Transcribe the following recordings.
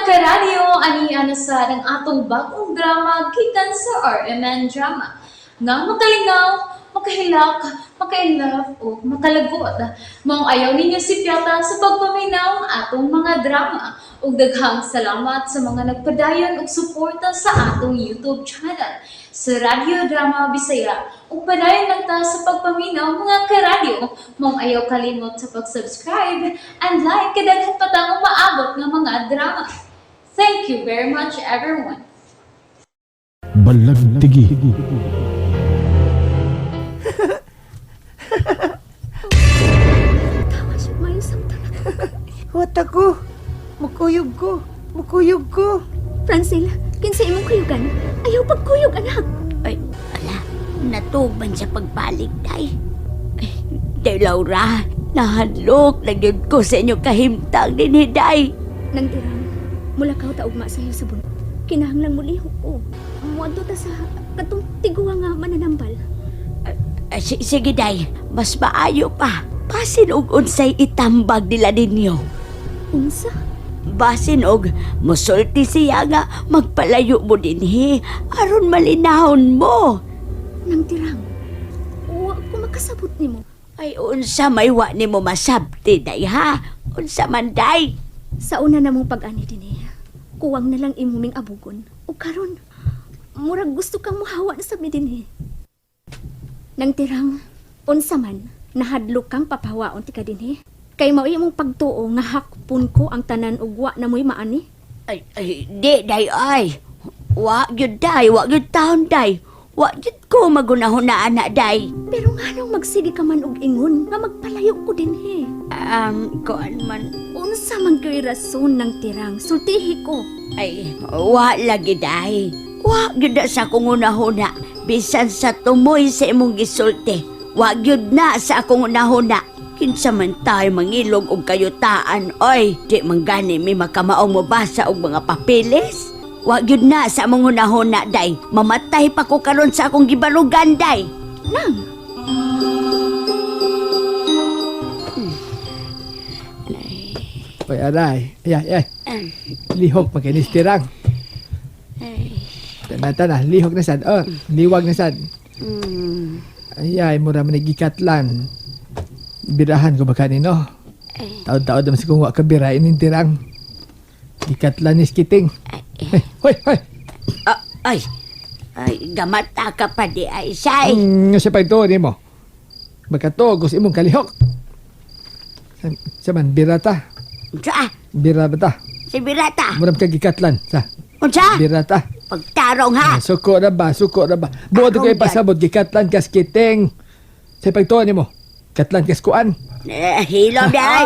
karadyo, ani sa ng atong bagong drama gikan sa RMN Drama. Nga makalingaw, makahilak, makailove, o makalagot. Maong ayaw ninyo si Piata sa pagpaminaw ang atong mga drama. Ug daghang salamat sa mga nagpadayon ug suporta sa atong YouTube channel sa Radyo Drama Bisaya. Ug padayon lang ta sa pagpaminaw mga karadyo. Maong ayaw kalimot sa pag-subscribe and like kadaghan pa ta maabot ng mga drama. Thank you very much everyone. Balagtigi. Tawa siya mayo sa Huwat ako. Mukuyog ko. Francine, kinsa imong kuyugan? Ayaw pagkuyog, anak. Ay, ala, natuban sa pagbalik, day. Ay, day Laura, nahadlok na yun ko sa inyo kahimtang din, day. Nang tirang, mula ka ta ugma sa iyo sa bunto. Kinahanglang muli ko. Muadto ta sa katong tiguwa nga mananambal. Sige, day, mas maayo pa. Basin og unsay itambag nila ninyo. Unsa? Basin og musulti siya nga magpalayo mo dinhi aron malinahon mo. Nang tirang, wa ko makasabot nimo. Ay, unsa may wa nimo masabti, day, ha? Unsa man, day? Sa una namong pag-ani dinhi, kuwang na lang imuming abugon. O karon, murag gusto kang muhawa na sabi dinhi. Nang tirang, unsa man, nahadlok kang papahawaon ti ka dinhi. Kay mao imong pagtuo nga hakpon ko ang tanan ug wa na mo'y maani. Ay, di, day, ay. Wa yun, day. Wa yun taon, day. Wa yun ko magunahon na anak, day. Pero nganong magsige ka man og ingon nga magpalayo ko dinhi. Kuan man. Unsa man kay rason ng tirang, sultihi ko. Ay, wa lagi, day. Wa yun na sa akong una-huna. Bisan sa tumoy sa imong gisulti. Wa yun na sa akong una-huna. Kinsa man tayo mangilog og kayutaan, oy, di man gani may makamaong mabasa og mga papeles. Wa gyud na sa among hunahuna, day. Mamatay pa ko karon sa akong gibarugan, day. Nang, Oy, aray. Ay. Lihok pa kinis tirang. Tana, lihok na sad. Oh, liwag na sad. Ay, mura man nagikatlan. Birahan ko ba kanino? Taon-taon naman si kung wa ka birain ng tirang. Ikatlan ni skiting. Hoy! Ay, gamata ka pa di ay say. Sa pa ito, ni mo. Magkatogos imong kalihok. Saman, birata. Unsa? Bira ba ta? Si Birata. Mura ka gikatlan. Sa, Unsa? birata. Pagtarong ha. Suko na ba? Buod ko Akong ipasabot, gikatlan ka skiting. Sa pa ito, ni mo. Katlan ka skuan. Hilom di ay.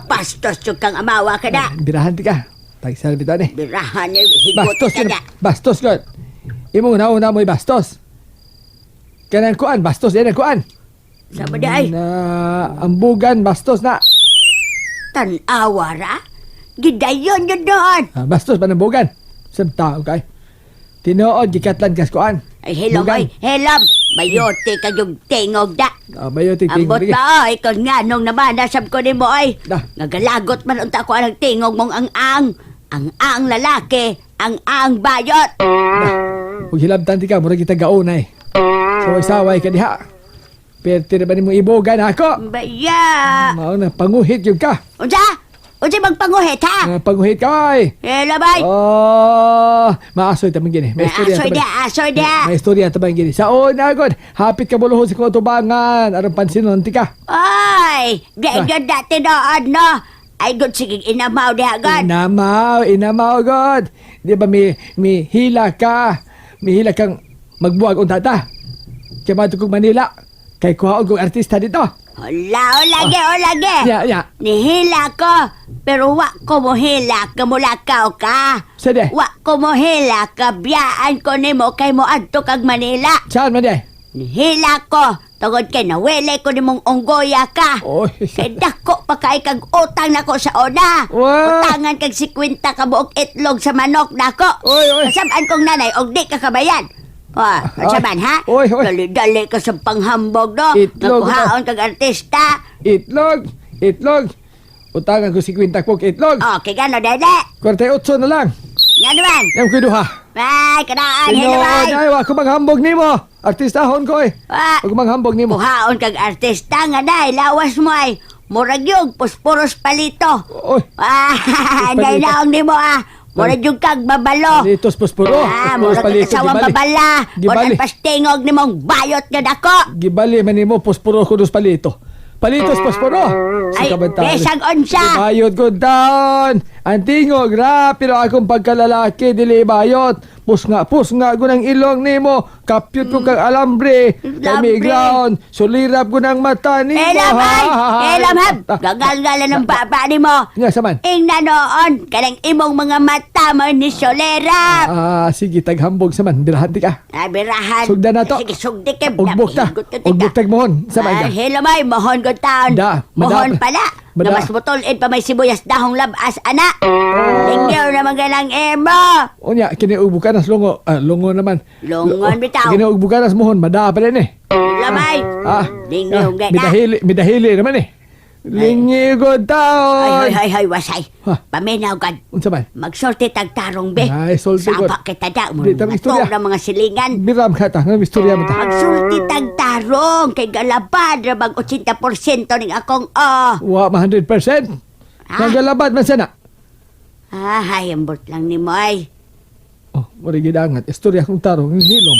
Bastos yung kang amawa ka na. Birahan ti ka. Tagsalbi ta ni. Birahan niya, higot Bastos ka yun. na. Bastos god. Imo una mo'y bastos. Kanan kuan, bastos din ang kuan. Sama di ay. Na ambugan, bastos na. Tanawa ra? Gidayon yun doon. Bastos pa ng bugan. Sa tao kay. Tinuod, gikatlan ka skuan. Ay, helom, Bugan. ay, helom. Mayote ka yung tingog da. Bayo titing. Ambot ba, ay, kung nga nung naman, nasab ko ni mo, ay. Da. Nagalagot man unta ko ang tingog mong ang-ang. Ang-ang lalaki, ang-ang bayot. Huwag hilabtan ti ka, mura kita gaunay. Saway-saway ka diha. Perte na ba ni mong ibogan ako? Baya. Mao na, panguhit yung ka. Unsa? Unsa magpanguhit, ha? Panguhit ka, oy. Hello, bay. Oh, maasoy tamang gini. May istorya Asoy da. May istorya tamang gini. Sa una god, hapit ka buluhon sa kuno tubangan. Aron pansinon ti ka. Ay, gayod dati doon, no? Ay, good, sige, inamaw di agad. Inamaw god. Di ba may hila ka? May hila kang magbuwag unta ta. Kaya matukog Manila. Kay kuhaon kong artista dito. Hola, lagi. Ya. Nihila ko, pero wa ko mohila ka mulakaw ka. Sade. Wa ko mohila ka, biyaan ko nimo kay mo adto kag Manila. Saan man di? Nihila ko, tungod kay nawele ko nimong unggoya ka. Oy. Kay dako pa kay kag utang nako sa una. Wow. Utangan kag 50 ka buok itlog sa manok nako. Oy. Kasabaan kong nanay, og di ka kabayan. Saban ha? Oy. Dali-dali ka sa panghambog, no? Itlog, Nakuhaon kag artista. Itlog. Utangan ko 50 kog itlog. Okay, gano, dede? 48 na lang. Nga naman. Yang ko duha. Ay, kanaan, hello, Tinood bay. ay wa ko manghambog nimo. Artistahon ko eh. Ah, Huwag manghambog nimo. buhaon kag artista nga day, lawas mo ay. Murag yung pusporos palito. Oy, Ah, Palito. nailaong ni mo Murag yung kag babalo. palitos posporo. Murag kag asawang babala. Gibali. Murag pastingog ni mong bayot nga dako. Gibali man nimo posporo ko dos palito. Palitos posporo. Ay, besag unsa. Bayot ko down. Ang tingog ra pero akong pagkalalaki dili bayot. Pus nga ko ng ilong nimo. Kapyot ko kag alambre. Kami Alambre. ground. Sulirap ko ng mata nimo. Elam ay, elam hab. Gagal-galan ng baba ni mo. Nga saman. Ing nanoon, kanang imong mga mata mo ni Solera. Sige taghambog saman. Birahan ti ka. Birahan. Sugda na to. Sige, sugdi ka. Ugbok ta. Ugbok tag mohon. Saman ka. Hello, may mohon ko taon. Da, Mohon madap- pala. madap- Na mas butol-in pa may sibuyas dahong labas, ana. Tingyaw naman ka ng emo. Unya, kiniubukan nas lungo. Lungo naman. Lungon bitaw. Kiniubukan nas mohon. Mada pa rin eh. Lamay. Tingyaw ka na. Midahili naman eh. Lingi ko taon. Ay, wasay. Ha? Paminaw ka. Unsa man? Magsorte tagtarong be. Ay, sorte ko. Sapa kita da mo. Di, tama istorya. Matong na mga silingan. Biram ka ta. Nga istorya mo ta. Magsulti tagtarong kay galabad ra bag 80% ning akong Wa, 100%. Ah. Nagalabad man sana. hayambot lang ni mo ay. Oh, marigidangat. Istorya kong tarong. Hilom.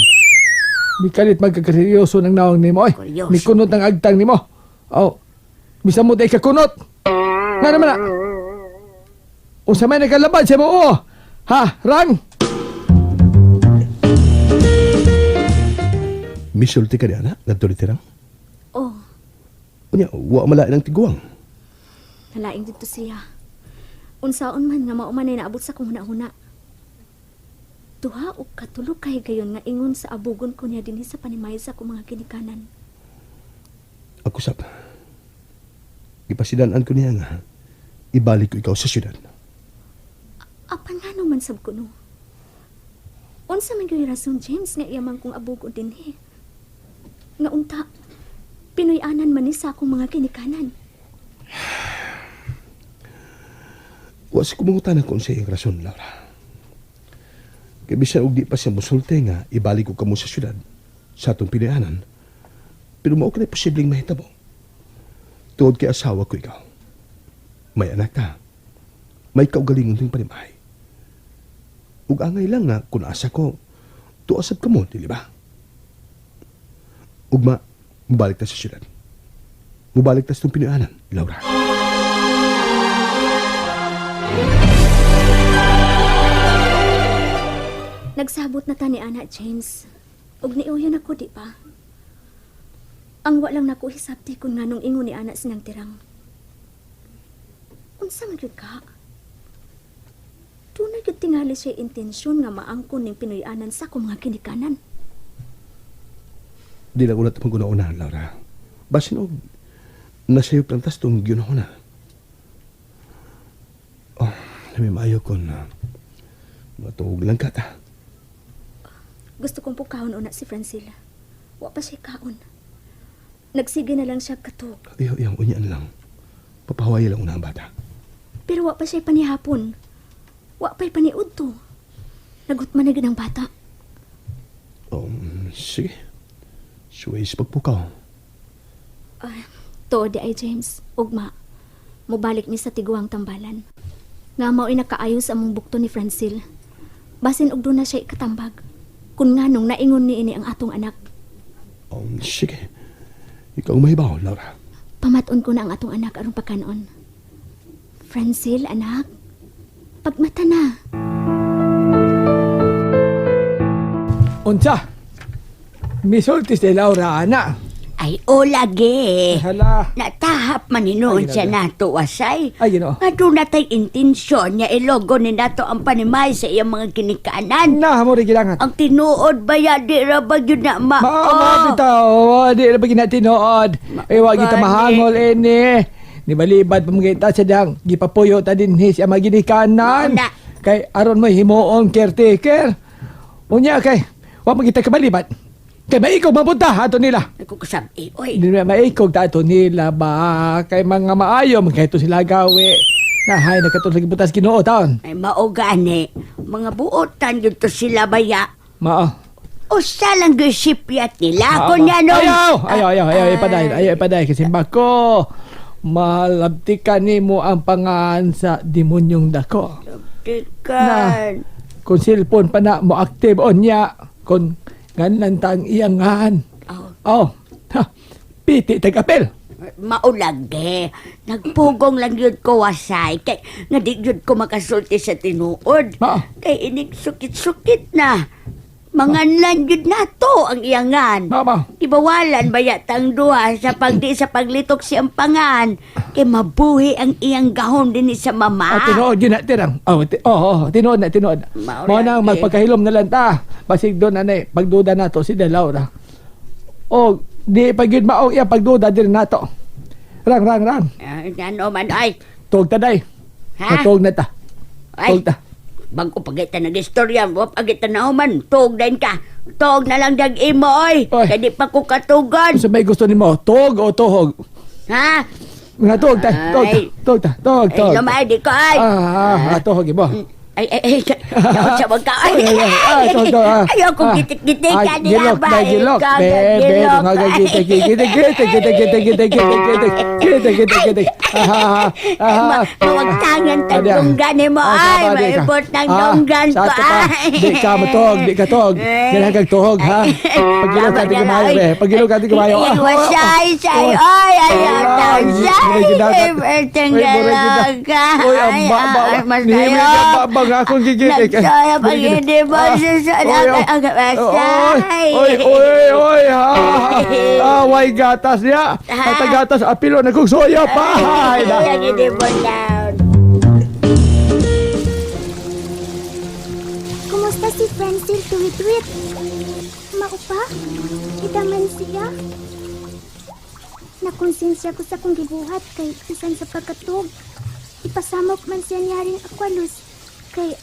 Di kalit magkakaryoso ng nawang nimo. Oy, Kuryoso. ni kunot ng agtang nimo. Oh, bisa mo tayo kakunot. Nga naman na. Unsa may nagalabad siya mo. Oh. Ha, Rang? Misulti ka niya na, nagtulitirang. Oh, Unya, wa malain ang tiguang. nalaing dito siya. Unsaon man nga mauman ay naabot sa kong huna-huna. Duha o katulog kay gayon nga ingon sa abugon ko niya dinhi sa panimay sa akong mga kinikanan. Ako sab. Ipasidanan ko niya nga, ibalik ko ikaw sa syudad. Apan nga naman sab ko no. Unsa man gyud rason James nga iyamang kong abugon dinhi. Nga unta, Pinoy-anan man ni sa akong mga kinikanan. Wa si kumungutan ako sa iyong rason, Laura. Kaya bisan og di pa siya musulte nga, ibalik ko kamo sa syudad, sa atong pinayanan. Pero mao ka na posibleng mahitabo. Tuod kay asawa ko ikaw. May anak ka. May kaugalingon ting panimahay. Ug angay lang nga kung asa ko, tuasab ka mo, dili ba? Ugma, mubalik ta sa syudad. Mubalik ta sa itong pinayanan, Laura. Nagsabot na ta ni Ana James. Ug niuyon ako di pa. Ang wa lang nako hisabti kung nganong ingon ni Ana sinang tirang. Unsa man gyud ka? Tunay gyud tingali siya intensyon nga maangkon ning Pinoy-anan sa akong mga kinikanan. Di na ulat mong una-una, Laura. Basin og nasayop lang tas itong ginahuna. Oh, nami maayo ko na matuog lang ka ta. Gusto kong pukahon una si Francila. Wa pa siya kaon. Nagsige na lang siya katog. Iyang unyaan lang. Papahaway lang una ang bata. Pero wa pa siya panihapon. Wa pa'y paniud to. Nagutman na gid ang bata. Sige. Suways pagpukaw. To di ay James, ugma. Mubalik ni sa tiguang tambalan. Nga mao'y nakaayos among bukto ni Francil. Basin og doon na siya ikatambag. Kung nganong naingon ni ini ang atong anak. Sige. Ikaw mahibaw, Laura. Pamaton ko na ang atong anak aron pakanon. Francil, anak. Pagmata na. Unsa? Misultis de Laura, ana. Ay, o lagi. Hala. Natahap man hinuon Ay, siya grabe. nato wasay. Ay, ginoo. Nga doon natay intensyon niya ilogo ni nato ang panimay sa iyang mga kinikanan. Na, mo rin gilangat. Ang tinuod ba ya di ra ba yun na Bitaw. Di na ba ginatinood. Wag kita Gani. mahangol, ini. Ni balibad pamagita sa dang. Gipapuyo ta din siya maginikanan. Una. Kay aron mo himuon caretaker. Unya kay, wa magita ka balibad. Kay maikog mapunta ato nila. Ako kasabi, oy. Hindi na maikog ta ato nila ba? Kay mga maayo, magkahito sila gawi. Nahay, nakatulog butas Ginoo taon. Ay maugani. Mga buotan yun to sila baya. Mao. Usa lang gusipyat nila. Ako niya no. Ayaw, ipaday. Kasi bako, malabti ka nimo ang pangan sa demonyong dako. Tikan. Kung cellphone pa na mo active on niya, kung nganan tang iyangan. Oh, Ha, piti tag-apel. maulagi. Nagpugong lang yun ko wasay. Kay nga di yun ko makasulti sa tinuod. Mao. Kay inig sukit-sukit na. Manganlan yun na to ang iyangan. Mao. Ibawalan bayatang duha sa pagdi sa paglitok siyang pangan. Kay mabuhi ang iyang gahom din sa mama. Tinuod yun na tirang. Tinuod na. Mao Mo nang lagi. magpagkahilom na lang ta. Basig doon anay, pagduda nato si De Laura. O, di pagyud mao iya pagduda din nato. Rang. Ano man ay. Tuog ta day. Ha? Tuog na ta. Ay. Tuog ta. Bago pagitan nag-istorya, wap pagitan na human, tuog din ka. Tuog na lang dag imo, oy. Oy. Kaya di pa ko katugan. Sa may gusto nimo, tuog o tuhog? Ha? Nga tuog ta. Ay. Tuog ta. Ay, lamay, di ko, ay. Tuhog mo. Ay, dapat sa wag ka, ay. Tuog. Ayoko gitik-gitik ka nila Gilok, ba? dahil gilok. Gitik. Mawagtangan tag dunggan ni mo, ay. Maibot ng dunggan ko, ay. Di ka matog, di ka tog. Ginagag tuhog, ha? Pagilog ka di kumayo, be. Pagilog ka di kumayo. Iwasay, say, ay, ayaw tang say. Bertenggalang ka. Uy, amba, Mas nihimik tayo. ka ba nga akong gigitik? Nagsaya pag hindi mo susunod ang masay. Oy, ha? Away gatas niya. At ang gatas, apilo na kong soya pa. Ay, na. Ang hindi mo down. Kumusta si Francine tuwit-wit? Maupa? Idaman siya? Nakonsensya ko sa kong gibuhat kay isan sa pagkatog. Ipasamok man siya niyaring akwalos. Kay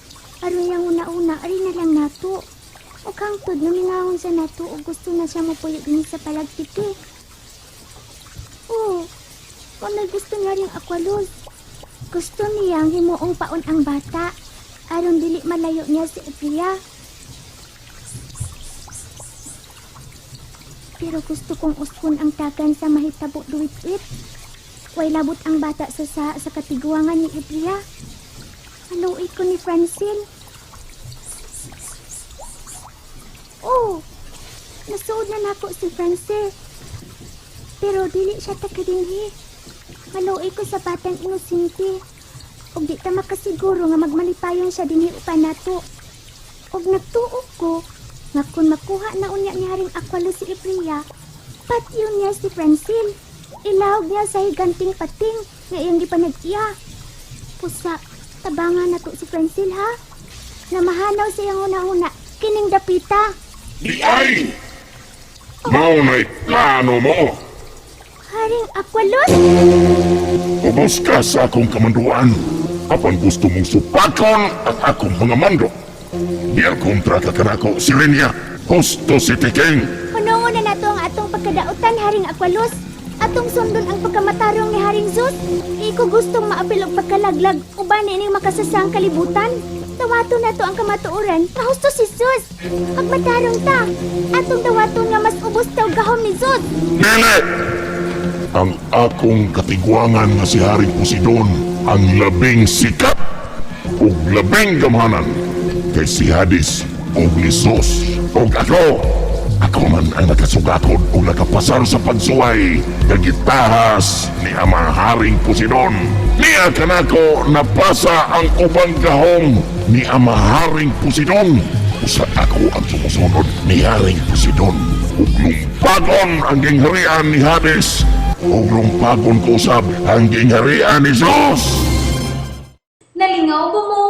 aron yang una-una, ari na lang nato. O kangtod, lumingahon sa nato o gusto na siya mapuyo din sa palagtiti. Oo, kung gusto niya rin akwalos. Gusto niyang himuong paon ang bata. Aron dili malayo niya si Epiya. Pero gusto kong uskon ang tagan sa mahitabo duwit-wit. Way labot ang bata sa katiguangan ni Epiya. Haluoy ko ni Francine. Oh, nasuod na nako si Francine. Pero dili siya takadinhi. Haluoy ko sa batang inosente. Og di ta makasiguro nga magmalipayon siya dinhi upan nato. Og nagtuog ko nga kung makuha na unya ni Haring Aqualo si Epiya, patyon niya si Francine. Ilawag niya sa higanting pating nga iyang gipanag-iya. Pusa, tabangan na to si Francine, ha? Namahanaw siyang una-una, kining dapita. Di ay! Mao na'y plano mo! Haring Aqualos? Ubos ka sa akong kamanduan. Apan gusto mong supakon ang akong mga mando. Diya kontra ka kanako, Silenia. Husto si Tiking. Hunungon na nato ang atong pagkadautan, Haring Aqualos. Atong sundon ang pagkamatarong ni Haring Zeus. Iko gustong maapil og pagkalaglag uban ining makasasang kalibutan. Tawato na to ang kamatuoran. Mahusto si Zeus. Pagmatarong ta. Atong tawaton nga mas ubos daw gahom ni Zeus. Dili! Ang akong katigwangan nga si Haring Poseidon ang labing sikat ug labing gamhanan kay si Hades ug ni Zeus ug ako man ang nakasugakod ug nakapasar sa pagsuway kagitahas ni Ama Haring Poseidon. Niya kanako napasa ang ubang gahom ni Ama Haring Poseidon. Usa ako ang sumusunod ni Haring Poseidon ug lumpagon ang gingharian ni Hades ug lumpagon ko usab ang gingharian ni Zeus. Nalingaw ba mo?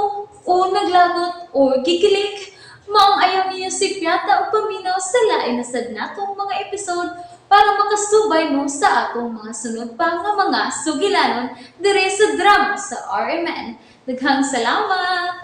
O naglagot? O kikilik? Maong ayaw niya si Piata o paminaw sa lain na sad natong mga episode para makasubay mo sa atong mga sunod pa nga mga sugilanon dire sa drama sa RMN. Daghang salamat!